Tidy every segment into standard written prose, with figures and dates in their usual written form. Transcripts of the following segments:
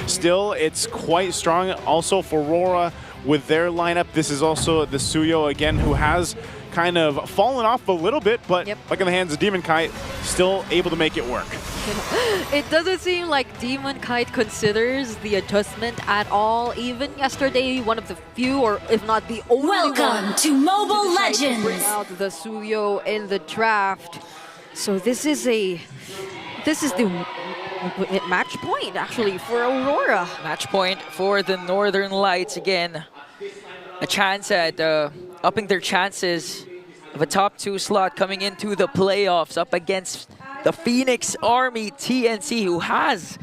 still, it's quite strong. Also for AURORA with their lineup, this is also the Suyo again, who has kind of fallen off a little bit, but like in the hands of Demon Kite, still able to make it work. It doesn't seem like Demon Kite considers the adjustment at all. Even yesterday, one of the few, or if not the only Welcome to Mobile Legends. To bring out the Suyo in the draft. So this is the match point actually for AURORA. Match point for the Northern Lights again. A chance at upping their chances of a top 2 slot coming into the playoffs up against the Phoenix Army TNC, who has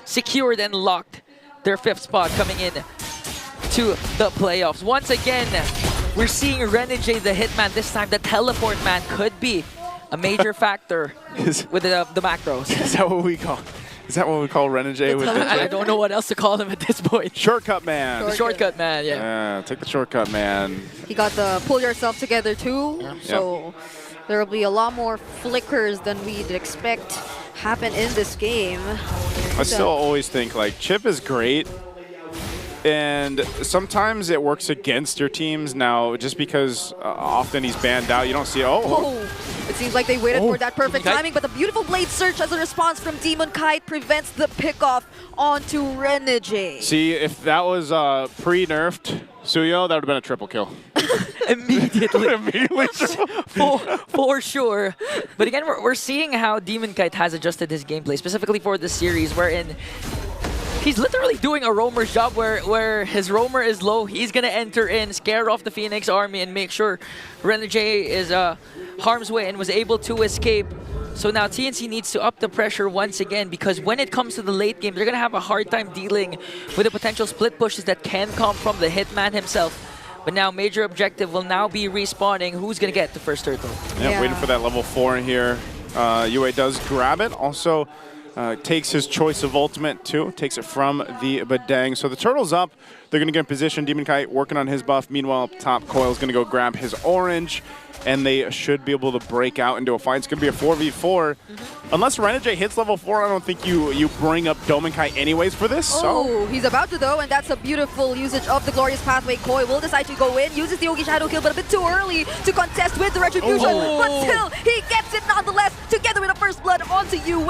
secured and locked their 5th spot coming in to the playoffs. Once again, we're seeing Renegade the Hitman. This time the teleport man could be a major factor with the macros. Is that what we call? Is that what we call Renegade with the I don't know what else to call him at this point. Shortcut man. The shortcut man, yeah. Take the shortcut man. He got the pull yourself together too, so there will be a lot more flickers than we'd expect happen in this game. I still always think like Chip is great, and sometimes it works against your teams. Now, just because often he's banned out, you don't see, It seems like they waited for that perfect timing, but the beautiful blade search as a response from Demon Kite prevents the pickoff onto Renegade. See, if that was pre-nerfed Suyo, that would have been a triple kill. Immediately. Immediately for sure. But again, we're seeing how Demon Kite has adjusted his gameplay, specifically for this series, wherein he's literally doing a roamer's job where his roamer is low. He's going to enter in, scare off the Phoenix Army, and make sure Renegade is harm's way and was able to escape. So now TNC needs to up the pressure once again, because when it comes to the late game, they're going to have a hard time dealing with the potential split pushes that can come from the Hitman himself. But now major objective will now be respawning. Who's going to get the first turtle? Yeah, waiting for that level 4 in here. UA does grab it. Also takes his choice of ultimate too. Takes it from the Badang. So the turtle's up. They're going to get in position. Demon Kite working on his buff. Meanwhile, up top, Coil's going to go grab his orange. And they should be able to break out into a fight. It's going to be a 4v4. Unless Renegade hits level 4, I don't think you bring up Demon Kite anyways for this. Oh, he's about to though, and that's a beautiful usage of the Glorious Pathway. Koi will decide to go in, uses the Yogi Shadow kill, but a bit too early to contest with the Retribution. But still, he gets it nonetheless, together with a First Blood onto Yue.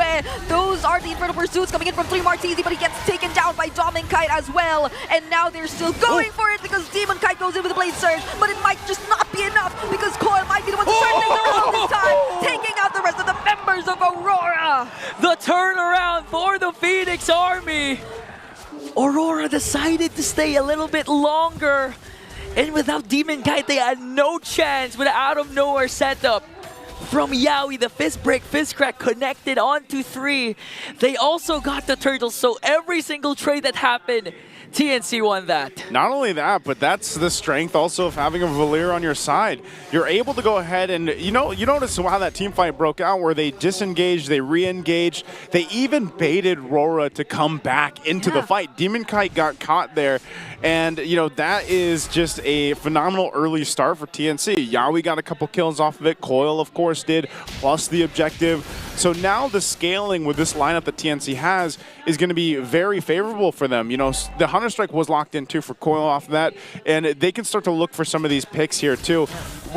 Those are the Infernal Pursuits coming in from 3 Martisi, but he gets taken down by Demon Kite as well. And now they're still going for it because Demon Kite goes in with a Blade Surge, but it might just not be enough because Koi might be the one to turn things around this time, taking out the rest of the members of AURORA. The turnaround for the Phoenix Army. AURORA decided to stay a little bit longer, and without Demon Kite, they had no chance with an out-of-nowhere setup from Yaoi. The fist break, fist crack connected onto 3. They also got the turtles, so every single trade that happened, TNC won that. Not only that, but that's the strength also of having a Valir on your side. You're able to go ahead and, you notice how that team fight broke out, where they disengaged, they re-engaged, they even baited AURORA to come back into the fight. Demon Kite got caught there, and, that is just a phenomenal early start for TNC. Yaoi got a couple kills off of it, Coil, of course, did, plus the objective. So now the scaling with this lineup that TNC has is going to be very favorable for them. The Hunter Strike was locked in too for Coil off of that, and they can start to look for some of these picks here too.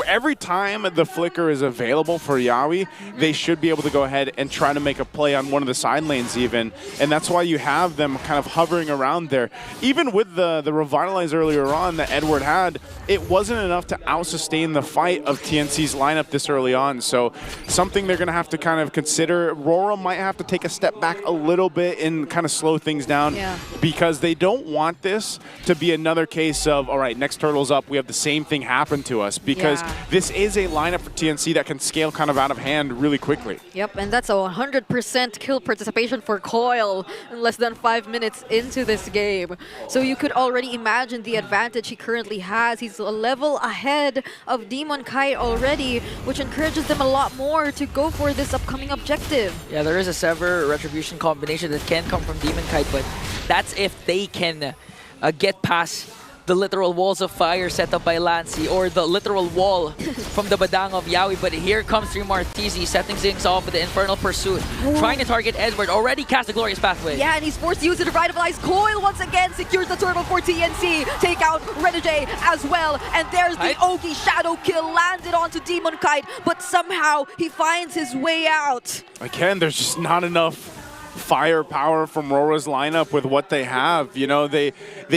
Every time the flicker is available for Yaoi, they should be able to go ahead and try to make a play on one of the side lanes even, and that's why you have them kind of hovering around there. Even with the Revitalize earlier on that Edward had, it wasn't enough to out-sustain the fight of TNC's lineup this early on, so something they're going to have to kind of consider. AURORA might have to take a step back a little bit and kind of slow things down, because they don't want this to be another case of, all right, next turtle's up, we have the same thing happen to us, because this is a lineup for TNC that can scale kind of out of hand really quickly. Yep, and that's a 100% kill participation for Coil in less than 5 minutes into this game. So you could already imagine the advantage he currently has. He's a level ahead of Demon Kite already, which encourages them a lot more to go for this upcoming objective. Yeah, there is a Sever Retribution combination that can come from Demon Kite, but that's if they can get past the literal walls of fire set up by Lancy or the literal wall from the Badang of Yawi. But here comes 3 Martizi setting things off with the Infernal Pursuit. Trying to target Edward, already cast the Glorious Pathway. Yeah, and he's forced to use the Revitalize Coil once again, secures the turtle for TNC. Take out Renegade as well. And there's the Ogi Shadow kill landed onto Demon Kite, but somehow he finds his way out. Again, there's just not enough firepower from Aurora's lineup with what they have. You know, they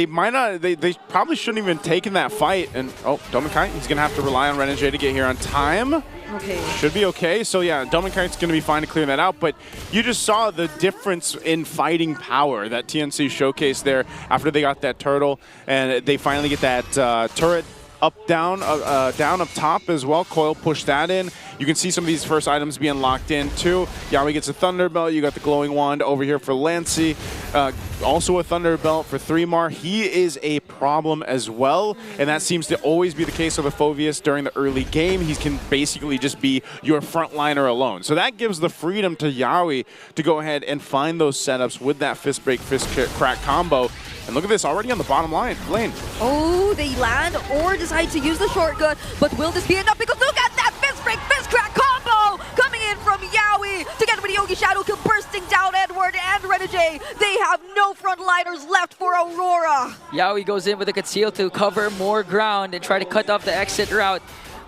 might not, they probably shouldn't even taken that fight. And Dominkite, he's gonna have to rely on Renegade to get here on time. Okay. Should be okay. So yeah, Dominkite's gonna be fine to clear that out. But you just saw the difference in fighting power that TNC showcased there after they got that turtle, and they finally get that turret up, down up top as well. Coil pushed that in. You can see some of these first items being locked in too. Yawi gets a Thunderbelt. You got the Glowing Wand over here for Lancy. Also a Thunderbelt for 3mar. He is a problem as well, and that seems to always be the case with Phoveus during the early game. He can basically just be your frontliner alone. So that gives the freedom to Yawi to go ahead and find those setups with that Fist Break, Fist Crack combo. And look at this, already on the bottom lane. Oh, they land or decide to use the shortcut, but will this be enough? Because look at that Fist Break, Fist Crack combo coming in from Yawi together with the Yogi Shadow Kill bursting down Edward and Renegade. They have no frontliners left for Aurora. Yawi goes in with a conceal to cover more ground and try to cut off the exit route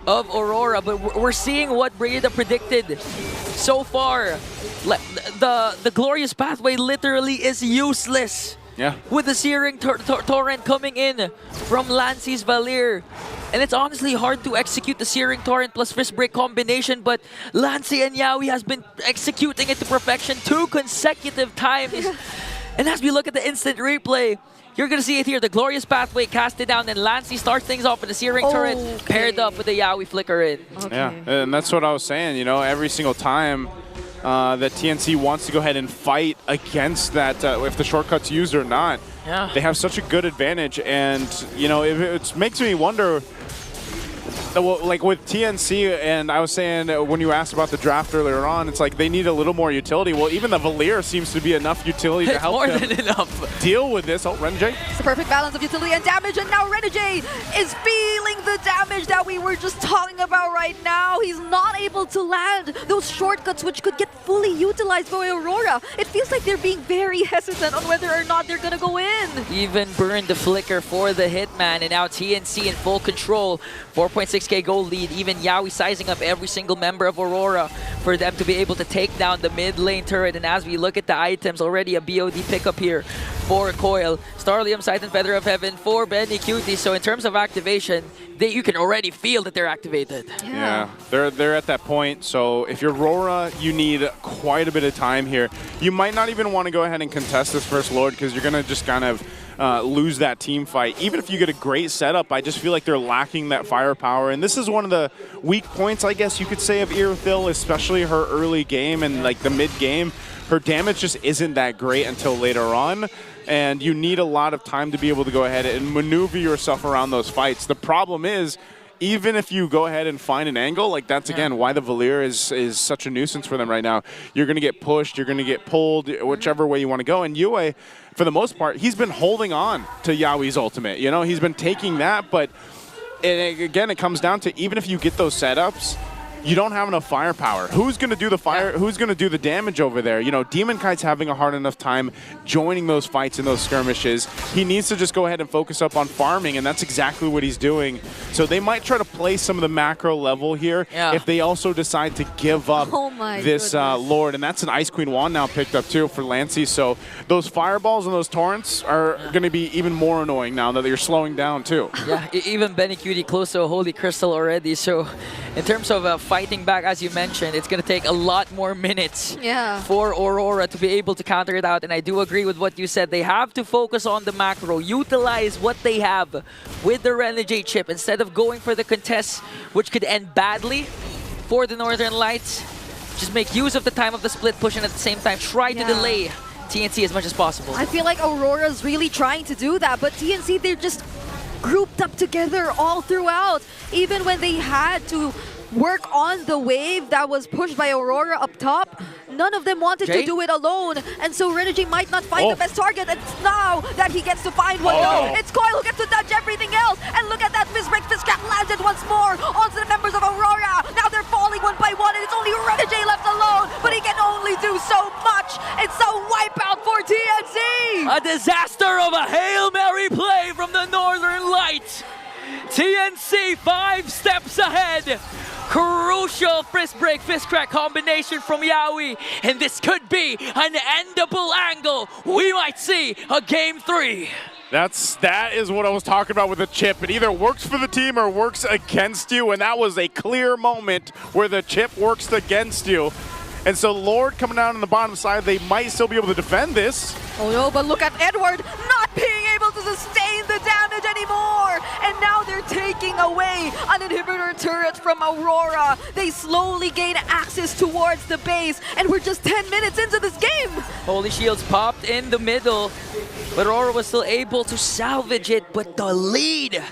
of Aurora, but we're seeing what Brigida predicted so far. The Glorious Pathway literally is useless. Yeah. With the Searing Torrent coming in from Lancy's Valir. And it's honestly hard to execute the Searing Torrent plus Fist Break combination, but Lancy and Yawi has been executing it to perfection 2 consecutive times. And as we look at the instant replay, you're going to see it here. The Glorious Pathway casted down, and Lancy starts things off with the Searing Turret paired up with the Yawi Flicker in. Okay. Yeah, and that's what I was saying. You know, every single time that TNC wants to go ahead and fight against that, if the shortcut's used or not. Yeah. They have such a good advantage, and you know, it makes me wonder. Well, like with TNC, and I was saying when you asked about the draft earlier on, it's like they need a little more utility. Well, even the Valir seems to be enough utility to help more them than enough. deal with this. Oh, Renegade. It's the perfect balance of utility and damage, and now Renegade is feeling the damage that we were just talking about right now. He's not able to land those shortcuts, which could get fully utilized by Aurora. It feels like they're being very hesitant on whether or not they're gonna go in. Even burned the Flicker for the Hitman, and now TNC in full control. 4.6k gold lead. Even Yawi sizing up every single member of Aurora for them to be able to take down the mid lane turret. And as we look at the items, already a BOD pickup here for Coil. Starlium, Titan, Feather of Heaven for Benny Cutie. So in terms of activation, you can already feel that they're activated. Yeah, they're at that point. So if you're Aurora, you need quite a bit of time here. You might not even want to go ahead and contest this first Lord because you're going to just kind of lose that team fight. Even if you get a great setup, I just feel like they're lacking that firepower. And this is one of the weak points, I guess you could say, of Irithyll, especially her early game and like the mid game. Her damage just isn't that great until later on. And you need a lot of time to be able to go ahead and maneuver yourself around those fights. The problem is, even if you go ahead and find an angle, like that's again why the Valir is such a nuisance for them right now. You're going to get pushed, you're going to get pulled, whichever way you want to go. And Yue, for the most part, he's been holding on to Yawi's ultimate. You know, he's been taking that, but again, it comes down to even if you get those setups, you don't have enough firepower. Who's going to do the fire? Who's going to do the damage over there? You know, Demon Kite's having a hard enough time joining those fights and those skirmishes. He needs to just go ahead and focus up on farming, and that's exactly what he's doing. So they might try to play some of the macro level here if they also decide to give up this Lord. And that's an Ice Queen Wand now picked up too for Lancy. So those fireballs and those torrents are going to be even more annoying now that you're slowing down too. Yeah, even Benny Cutie close to a Holy Crystal already. So in terms of fighting back, as you mentioned, it's going to take a lot more minutes for Aurora to be able to counter it out. And I do agree with what you said. They have to focus on the macro, utilize what they have with the Renegade chip instead of going for the contest, which could end badly for the Northern Lights. Just make use of the time of the split push and at the same time try to delay TNC as much as possible. I feel like Aurora's really trying to do that, but TNC, they're just grouped up together all throughout. Even when they had to work on the wave that was pushed by Aurora up top, none of them wanted to do it alone. And so Renegade might not find the best target. And it's now that he gets to find one. No, it's Coil who gets to dodge everything else. And look at that fist break, fist trap landed once more onto the members of Aurora. Now they're falling one by one, and it's only Renegade left alone. But he can only do so much. It's a wipeout for TNC. A disaster of a Hail Mary play from the Northern Lights. TNC 5 steps ahead. Crucial fist break, fist crack combination from Yawi. And this could be an endable angle. We might see a game 3. That is what I was talking about with the chip. It either works for the team or works against you, and that was a clear moment where the chip works against you. And so Lord coming down on the bottom side, they might still be able to defend this. Oh no, but look at Edward not being able to sustain the damage anymore. And now they're taking away an inhibitor turret from Aurora. They slowly gain access towards the base, and we're just 10 minutes into this game. Holy Shields popped in the middle, but Aurora was still able to salvage it. But the lead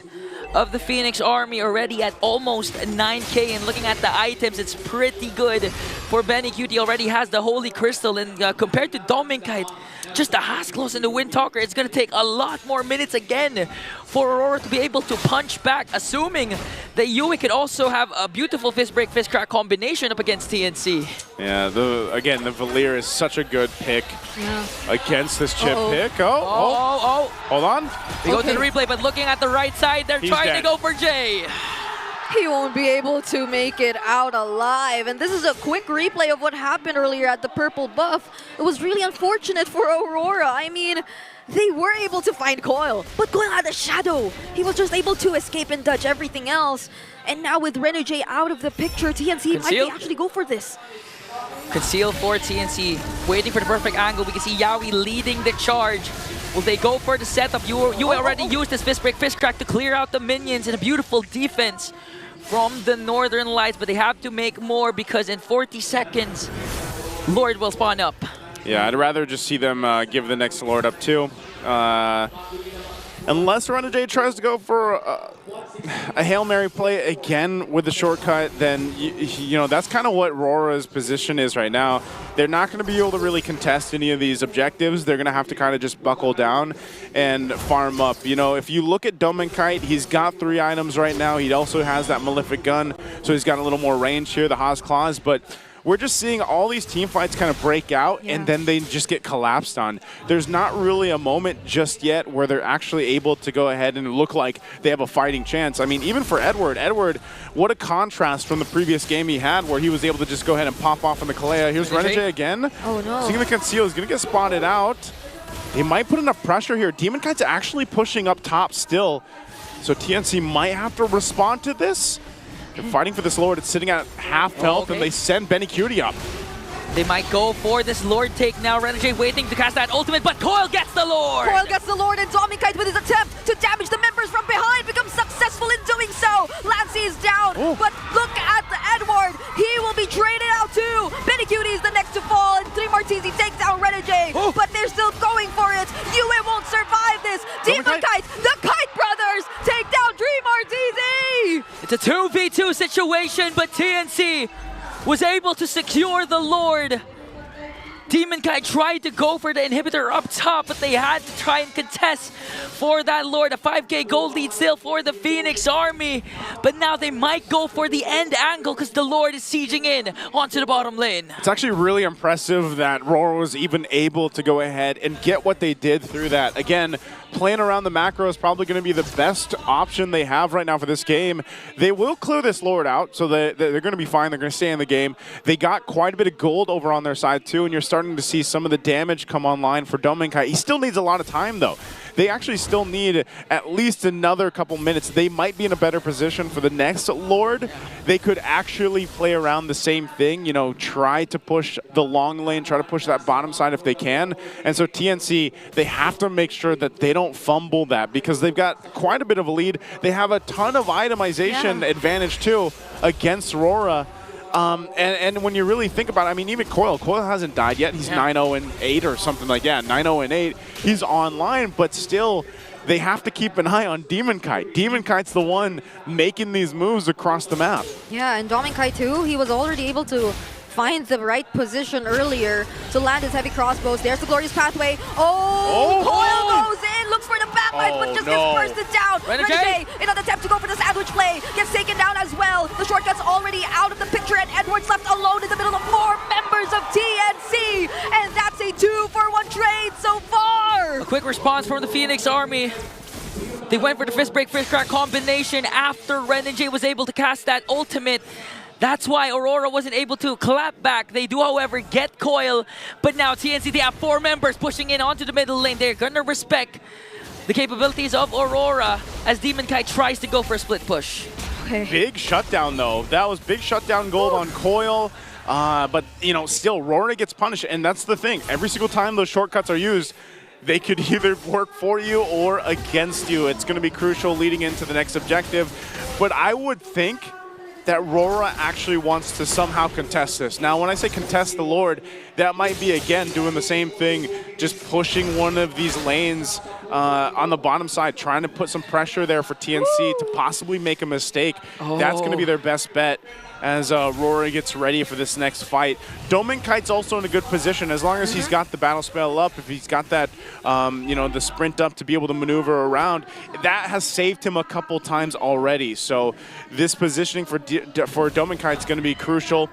of the Phoenix Army already at almost 9K, and looking at the items, it's pretty good for Benny Cutie. Already has the Holy Crystal, and compared to Dominkite, just the Hasklos and the Windtalker, it's going to take a lot more minutes again for Aurora to be able to punch back, assuming that Yui could also have a beautiful fist break, fist crack combination up against TNC. Yeah, again, the Valier is such a good pick against this chip pick. Hold on. We go to the replay, but looking at the right side, they're trying to go for Jay. He won't be able to make it out alive. And this is a quick replay of what happened earlier at the purple buff. It was really unfortunate for Aurora. I mean, they were able to find Coil, but Coil had a shadow. He was just able to escape and dodge everything else. And now with Renegade out of the picture, TNC might actually go for this. Conceal for TNC, waiting for the perfect angle. We can see Yawi leading the charge. Will they go for the setup? You already used this fist break, fist crack to clear out the minions, and a beautiful defense from the Northern Lights, but they have to make more because in 40 seconds, Lord will spawn up. Yeah, I'd rather just see them give the next Lord up too. Unless Renegade tries to go for a Hail Mary play again with the shortcut, then you know that's kind of what Aurora's position is right now. They're not going to be able to really contest any of these objectives. They're going to have to kind of just buckle down and farm up. You know, if you look at Dominkite, he's got 3 items right now. He also has that Malefic Gun, so he's got a little more range here, the Haas Claws, but we're just seeing all these team fights kind of break out and then they just get collapsed on. There's not really a moment just yet where they're actually able to go ahead and look like they have a fighting chance. I mean, even for Edward, what a contrast from the previous game he had where he was able to just go ahead and pop off on the Kalea. Here's Renegade again. Oh no. He's going to conceal. He's going to get spotted out. They might put enough pressure here. Demonkite's actually pushing up top still. So TNC might have to respond to this. They're fighting for this Lord. It's sitting at half health, and they send Benny Cutie up. They might go for this Lord take now. Renegade waiting to cast that ultimate, but Coil gets the Lord! Coil gets the Lord, and Dominkite with his attempt to damage the members from behind becomes successful in doing so. Lancey is down, but look at the Edward. He will be traded out too. Benny Cutie is the next to fall, and 3 Martisi takes down Renegade, but they're still going for it. Yue won't survive this. Demonkite, the Kite Brothers take down 3 Martisi! It's a 2v2 situation, but TNC was able to secure the Lord. Demonkite tried to go for the inhibitor up top, but they had to try and contest for that Lord. A 5K gold lead still for the Phoenix Army, but now they might go for the end angle because the Lord is sieging in onto the bottom lane. It's actually really impressive that Aurora was even able to go ahead and get what they did through that. Again, playing around the macro is probably going to be the best option they have right now for this game. They will clear this Lord out, so they're going to be fine. They're going to stay in the game. They got quite a bit of gold over on their side too, and you're starting to see some of the damage come online for Dominkite. He still needs a lot of time though. They actually still need at least another couple minutes. They might be in a better position for the next Lord. They could actually play around the same thing, you know, try to push the long lane, try to push that bottom side if they can. And so TNC, they have to make sure that they don't fumble that because they've got quite a bit of a lead. They have a ton of itemization advantage too against Aurora. And when you really think about it, I mean, even Coil hasn't died yet. He's 9-0-8 or something like that. 9-0-8. He's online, but still, they have to keep an eye on Demonkite. Demonkite's the one making these moves across the map. Yeah, and Dominkite too, he was already able to find the right position earlier to land his heavy crossbows. There's the glorious pathway. Coil goes in, looks for the backline, but just gets bursted down. Renegade, in an attempt to go for the sandwich play, gets taken down as well. The shortcut's already out of the picture, and Edward's left alone in the middle of 4 members of TNC. And that's a 2-for-1 trade so far. A quick response from the Phoenix Army. They went for the fist break, fist crack combination after Renegade was able to cast that ultimate. That's why Aurora wasn't able to clap back. They do, however, get Coil. But now TNC, they have 4 members pushing in onto the middle lane. They're gonna respect the capabilities of Aurora as Demon Kite tries to go for a split push. Okay. Big shutdown, though. That was big shutdown gold on Coil. But, you know, still, Aurora gets punished. And that's the thing. Every single time those shortcuts are used, they could either work for you or against you. It's going to be crucial leading into the next objective. But I would think that Aurora actually wants to somehow contest this. Now, when I say contest the Lord, that might be, again, doing the same thing, just pushing one of these lanes on the bottom side, trying to put some pressure there for TNC to possibly make a mistake. That's going to be their best bet as Aurora gets ready for this next fight. Domin Kite's also in a good position as long as he's got the battle spell up, if he's got that, you know, the sprint up to be able to maneuver around. That has saved him a couple times already. So this positioning for Domin Kite's going to be crucial.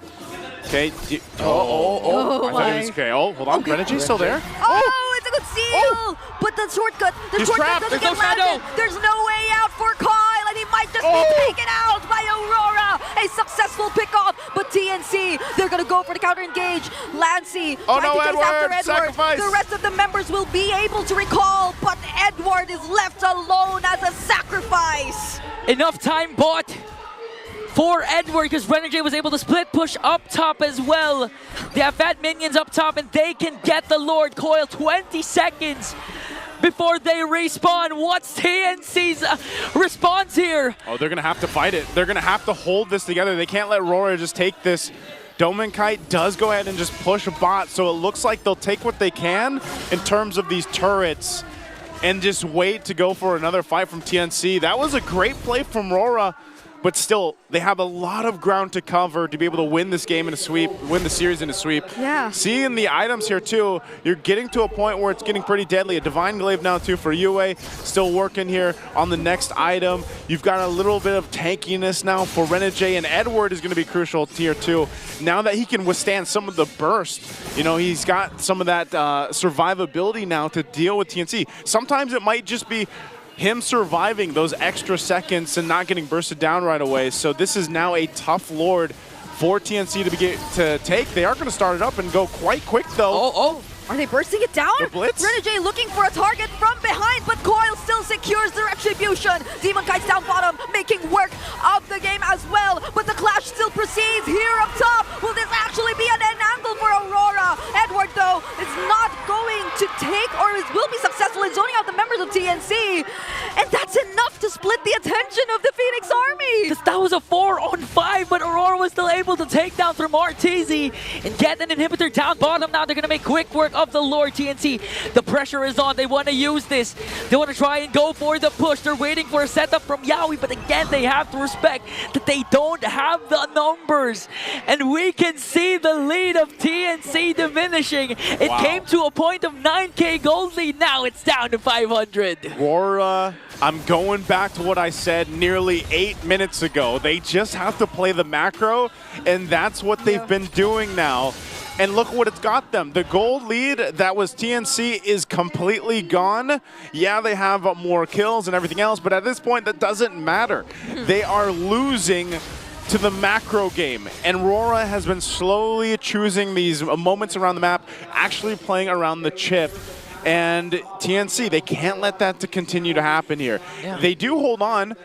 Okay. I thought he was okay. Oh, hold on. Renegade's still there. Oh, it's a good steal! But the shortcut doesn't get landed. There's no way out for Kyle, and he might just be taken out by Aurora. A successful pickoff, but TNC, they're going to go for the counter-engage. Lancy trying to chase after Edward. Sacrifice. The rest of the members will be able to recall, but Edward is left alone as a sacrifice. Enough time bought for Edward because Renegade was able to split push up top as well. They have fat minions up top and they can get the Lord Coil 20 seconds before they respawn. What's TNC's response here? Oh, they're going to have to fight it. They're going to have to hold this together. They can't let Aurora just take this. Domin Kite does go ahead and just push a bot, so it looks like they'll take what they can in terms of these turrets and just wait to go for another fight from TNC. That was a great play from Aurora. But still, they have a lot of ground to cover to be able to win this game in a sweep, win the series in a sweep. Yeah. Seeing the items here too, you're getting to a point where it's getting pretty deadly. A Divine Glaive now too for Yue, still working here on the next item. You've got a little bit of tankiness now for Renegade, and Edward is going to be crucial tier 2. Now that he can withstand some of the burst, you know, he's got some of that survivability now to deal with TNC. Sometimes it might just be him surviving those extra seconds and not getting bursted down right away. So this is now a tough Lord for TNC to take. They are going to start it up and go quite quick, though. Are they bursting it down? The blitz? Renegade looking for a target from behind, but Coil still secures the retribution. Demon Kite's down bottom, making work of the game as well. But the clash still proceeds here up top. Will this actually be an end angle for Aurora? Edward, though, is not going to take, or will be successful in zoning out the members of TNC. And that's enough to split the attention of the Phoenix Army. That was a 4-on-5, but Aurora was still able to take down through Martizi and get an inhibitor down bottom. Now they're going to make quick work of the Lord. TNC, the pressure is on. They want to use this. They want to try and go for the push. They're waiting for a setup from Yaoi, but again, they have to respect that they don't have the numbers. And we can see the lead of TNC diminishing. It came to a point of 9K gold lead. Now it's down to 500. Aurora, I'm going back to what I said nearly 8 minutes ago. They just have to play the macro, and that's what they've been doing now. And look what it's got them. The gold lead that was TNC is completely gone. Yeah, they have more kills and everything else, but at this point, that doesn't matter. They are losing to the macro game. And Aurora has been slowly choosing these moments around the map, actually playing around the chip. And TNC, they can't let that to continue to happen here. Yeah. They do hold on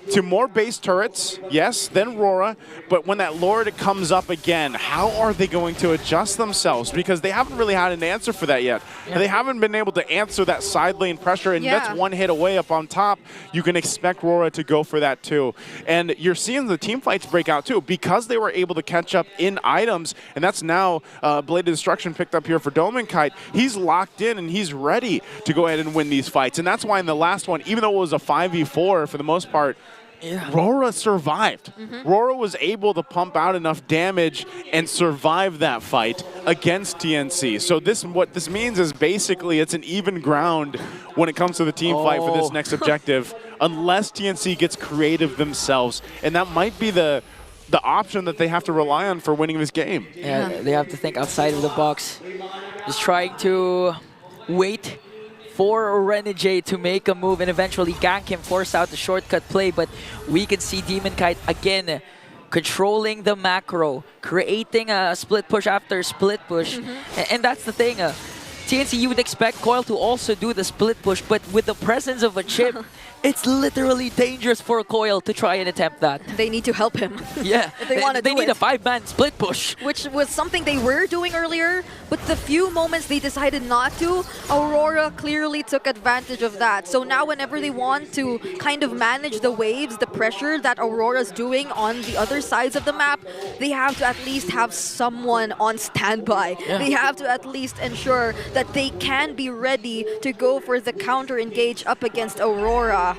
to more base turrets, yes, than Aurora, but when that Lord comes up again, how are they going to adjust themselves? Because they haven't really had an answer for that yet. Yeah. They haven't been able to answer that side lane pressure, and that's one hit away up on top. You can expect Aurora to go for that too. And you're seeing the team fights break out too, because they were able to catch up in items, and that's now Blade of Destruction picked up here for Domin Kite. He's locked in, and he's ready to go ahead and win these fights. And that's why in the last one, even though it was a 5v4 for the most part, Aurora survived. Aurora was able to pump out enough damage and survive that fight against TNC. So what this means is basically it's an even ground when it comes to the team fight for this next objective, unless TNC gets creative themselves. And that might be the option that they have to rely on for winning this game. Yeah, they have to think outside of the box. Just trying to wait for Renegade to make a move and eventually gank him, force out the shortcut play, but we can see Demon Kite again controlling the macro, creating a split push after split push. And that's the thing, TNC, you would expect Coil to also do the split push, but with the presence of a chip, it's literally dangerous for Coil to try and attempt that. They need to help him. Yeah, if they want to They need a 5-man split push. Which was something they were doing earlier, but the few moments they decided not to, Aurora clearly took advantage of that. So now whenever they want to kind of manage the waves, the pressure that Aurora's doing on the other sides of the map, they have to at least have someone on standby. Yeah. They have to at least ensure that they can be ready to go for the counter engage up against Aurora.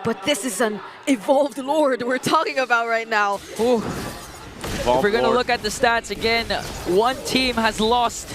But this is an evolved Lord we're talking about right now. Ooh. If we're going to look at the stats again, one team has lost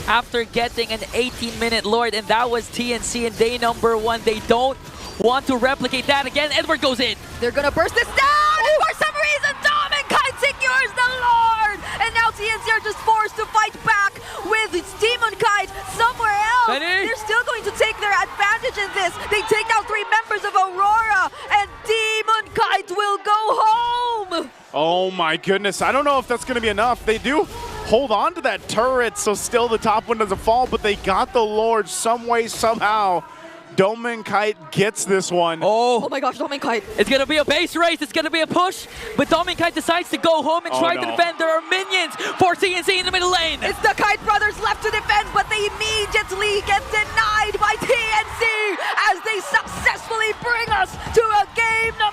after getting an 18-minute Lord, and that was TNC in day number 1. They don't want to replicate that again. Edward goes in. They're going to burst this down, and for some reason, Dom and Kite secures the Lord! And now TNC are just forced to fight back with Demon Kite somewhere else. They're still going to take their advantage in this. They take down 3 members of Aurora, and Demon Kite will go home! Oh my goodness, I don't know if that's going to be enough. They do hold on to that turret, so still the top one doesn't fall, but they got the Lord some way, somehow. Domin Kite gets this one. Oh my gosh, Domin Kite. It's going to be a base race. It's going to be a push. But Domin Kite decides to go home and try to defend. There are minions for TNC in the middle lane. It's the Kite brothers left to defend, but they immediately get denied by TNC as they successfully bring us to a game number